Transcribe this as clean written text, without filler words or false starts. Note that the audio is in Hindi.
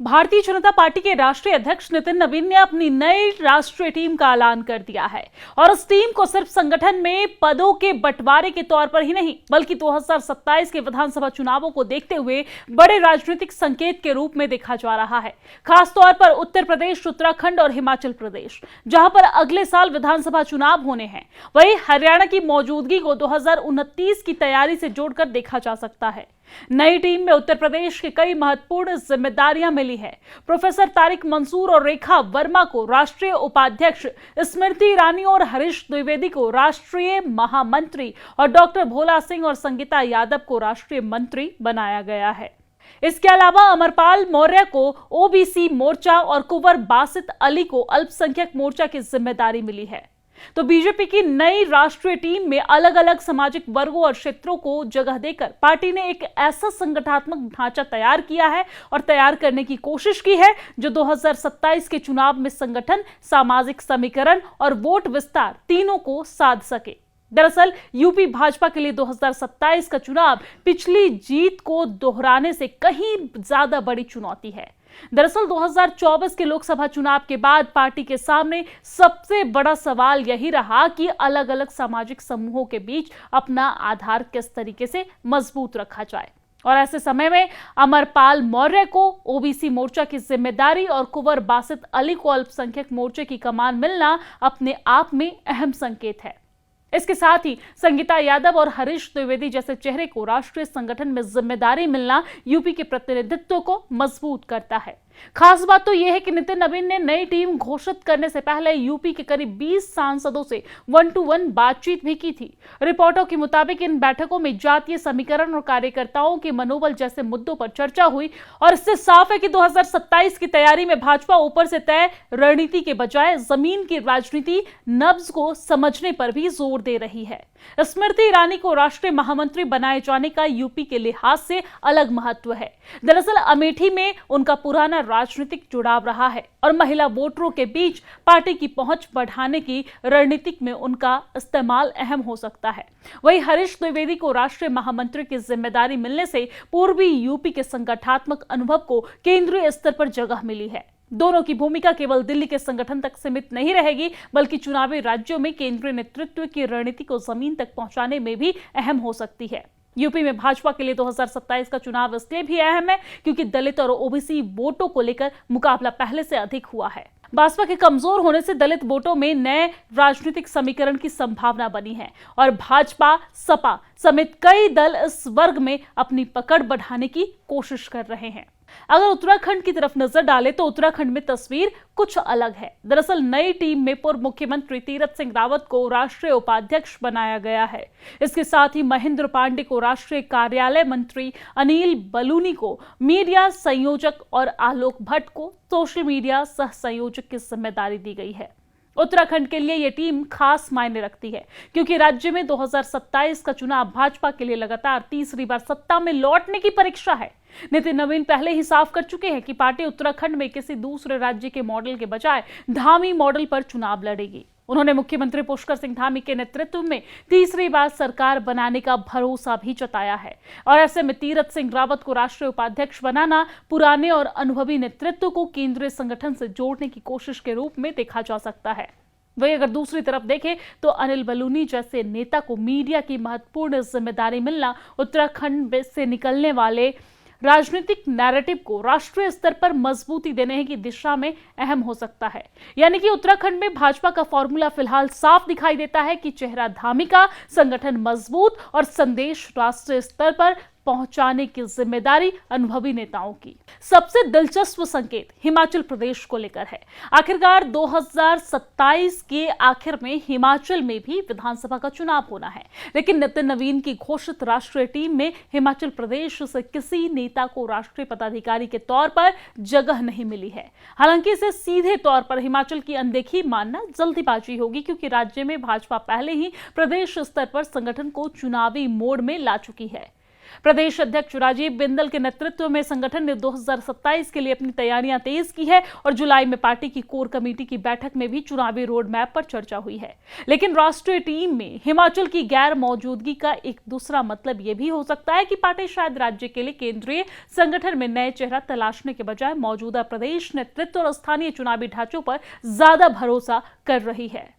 भारतीय जनता पार्टी के राष्ट्रीय अध्यक्ष नितिन नवीन ने अपनी नई राष्ट्रीय टीम का ऐलान कर दिया है और इस टीम को सिर्फ संगठन में पदों के बंटवारे के तौर पर ही नहीं बल्कि 2027 के विधानसभा चुनावों को देखते हुए बड़े राजनीतिक संकेत के रूप में देखा जा रहा है। खासतौर पर उत्तर प्रदेश, उत्तराखंड और हिमाचल प्रदेश, जहां पर अगले साल विधानसभा चुनाव होने हैं, वहीं हरियाणा की मौजूदगी को 2029 की तैयारी से जोड़कर देखा जा सकता है। नई टीम में उत्तर प्रदेश की कई महत्वपूर्ण जिम्मेदारियां मिली है। प्रोफेसर तारिक मंसूर और रेखा वर्मा को राष्ट्रीय उपाध्यक्ष, स्मृति ईरानी और हरीश द्विवेदी को राष्ट्रीय महामंत्री और डॉक्टर भोला सिंह और संगीता यादव को राष्ट्रीय मंत्री बनाया गया है। इसके अलावा अमरपाल मौर्य को ओबीसी मोर्चा और कुंवर बासित अली को अल्पसंख्यक मोर्चा की जिम्मेदारी मिली है। तो बीजेपी की नई राष्ट्रीय टीम में अलग अलग सामाजिक वर्गों और क्षेत्रों को जगह देकर पार्टी ने एक ऐसा संगठनात्मक ढांचा तैयार किया है और तैयार करने की कोशिश की है जो 2027 के चुनाव में संगठन, सामाजिक समीकरण और वोट विस्तार तीनों को साध सके। दरअसल यूपी भाजपा के लिए 2027 का चुनाव पिछली जीत को दोहराने से कहीं ज्यादा बड़ी चुनौती है। दरअसल 2024 के लोकसभा चुनाव के बाद पार्टी के सामने सबसे बड़ा सवाल यही रहा कि अलग अलग सामाजिक समूहों के बीच अपना आधार किस तरीके से मजबूत रखा जाए। और ऐसे समय में अमरपाल मौर्य को ओबीसी मोर्चा की जिम्मेदारी और कुंवर बासित अली को अल्पसंख्यक मोर्चे की कमान मिलना अपने आप में अहम संकेत है। इसके साथ ही संगीता यादव और हरीश द्विवेदी जैसे चेहरे को राष्ट्रीय संगठन में जिम्मेदारी मिलना यूपी के प्रतिनिधित्व को मजबूत करता है। खास बात तो यह है कि नितिन नवीन ने नई टीम घोषित करने से पहले यूपी के करीब 20 सांसदों से 1-to-1 बातचीत भी की थी। रिपोर्टों के मुताबिक इन बैठकों में जातीय समीकरण और कार्यकर्ताओं के मनोबल जैसे मुद्दों पर चर्चा हुई और इससे साफ है कि 2027 की तैयारी में भाजपा ऊपर से तय रणनीति के बजाय जमीन की राजनीति नब्ज को समझने पर भी जोर दे रही है। स्मृति ईरानी को राष्ट्रीय महामंत्री बनाए जाने का यूपी के लिहाज से अलग महत्व है। दरअसल अमेठी में उनका पुराना राजनीतिक जुड़ाव रहा है और महिला वोटरों के बीच पार्टी की पहुंच बढ़ाने की रणनीति में उनका इस्तेमाल अहम हो सकता है। वहीं हरीश द्विवेदी को राष्ट्रीय महामंत्री की जिम्मेदारी मिलने से पूर्वी यूपी के संगठनात्मक अनुभव को केंद्रीय स्तर पर जगह मिली है। दोनों की भूमिका केवल दिल्ली के संगठन तक सीमित नहीं रहेगी बल्कि चुनावी राज्यों में केंद्रीय नेतृत्व की रणनीति को जमीन तक पहुंचाने में भी अहम हो सकती है। यूपी में भाजपा के लिए 2027 का चुनाव इसलिए भी अहम है क्योंकि दलित और ओबीसी वोटों को लेकर मुकाबला पहले से अधिक हुआ है। भाजपा के कमजोर होने से दलित वोटों में नए राजनीतिक समीकरण की संभावना बनी है और भाजपा, सपा समेत कई दल इस वर्ग में अपनी पकड़ बढ़ाने की कोशिश कर रहे हैं। अगर उत्तराखंड की तरफ नजर डालें तो उत्तराखंड में तस्वीर कुछ अलग है। दरअसल नई टीम में पूर्व मुख्यमंत्री तीरथ सिंह रावत को राष्ट्रीय उपाध्यक्ष बनाया गया है। इसके साथ ही महेंद्र पांडे को राष्ट्रीय कार्यालय मंत्री, अनिल बलूनी को मीडिया संयोजक और आलोक भट्ट को सोशल मीडिया सह संयोजक की जिम्मेदारी दी गई है। उत्तराखंड के लिए यह टीम खास मायने रखती है क्योंकि राज्य में 2027 का चुनाव भाजपा के लिए लगातार तीसरी बार सत्ता में लौटने की परीक्षा है। नितिन नवीन पहले ही साफ कर चुके हैं कि पार्टी उत्तराखंड में किसी दूसरे राज्य के मॉडल के बजाय धामी मॉडल पर चुनाव लड़ेगी। उन्होंने मुख्यमंत्री पुष्कर सिंह धामी के नेतृत्व में तीसरी बार सरकार बनाने का भरोसा भी जताया है और ऐसे में तीरथ सिंह रावत को राष्ट्रीय उपाध्यक्ष बनाना पुराने और अनुभवी नेतृत्व को केंद्रीय संगठन से जोड़ने की कोशिश के रूप में देखा जा सकता है। वहीं अगर दूसरी तरफ देखें तो अनिल बलूनी जैसे नेता को मीडिया की महत्वपूर्ण जिम्मेदारी मिलना उत्तराखंड से निकलने वाले राजनीतिक नैरेटिव को राष्ट्रीय स्तर पर मजबूती देने की दिशा में अहम हो सकता है। यानी कि उत्तराखंड में भाजपा का फॉर्मूला फिलहाल साफ दिखाई देता है कि चेहरा धामी का, संगठन मजबूत और संदेश राष्ट्रीय स्तर पर पहुंचाने की जिम्मेदारी अनुभवी नेताओं की। सबसे दिलचस्प संकेत हिमाचल प्रदेश को लेकर है। आखिरकार 2027 के आखिर में हिमाचल में भी विधानसभा का चुनाव होना है, लेकिन नितिन नवीन की घोषित राष्ट्रीय टीम में हिमाचल प्रदेश से किसी नेता को राष्ट्रीय पदाधिकारी के तौर पर जगह नहीं मिली है। हालांकि इसे सीधे तौर पर हिमाचल की अनदेखी मानना जल्दीबाजी होगी क्योंकि राज्य में भाजपा पहले ही प्रदेश स्तर पर संगठन को चुनावी मोड में ला चुकी है। प्रदेश अध्यक्ष राजीव बिंदल के नेतृत्व में संगठन ने 2027 के लिए अपनी तैयारियां तेज की है और जुलाई में पार्टी की कोर कमेटी की बैठक में भी चुनावी रोड मैप पर चर्चा हुई है। लेकिन राष्ट्रीय टीम में हिमाचल की गैर मौजूदगी का एक दूसरा मतलब यह भी हो सकता है कि पार्टी शायद राज्य के लिए केंद्रीय संगठन में नए चेहरा तलाशने के बजाय मौजूदा प्रदेश नेतृत्व और स्थानीय चुनावी ढांचों पर ज्यादा भरोसा कर रही है।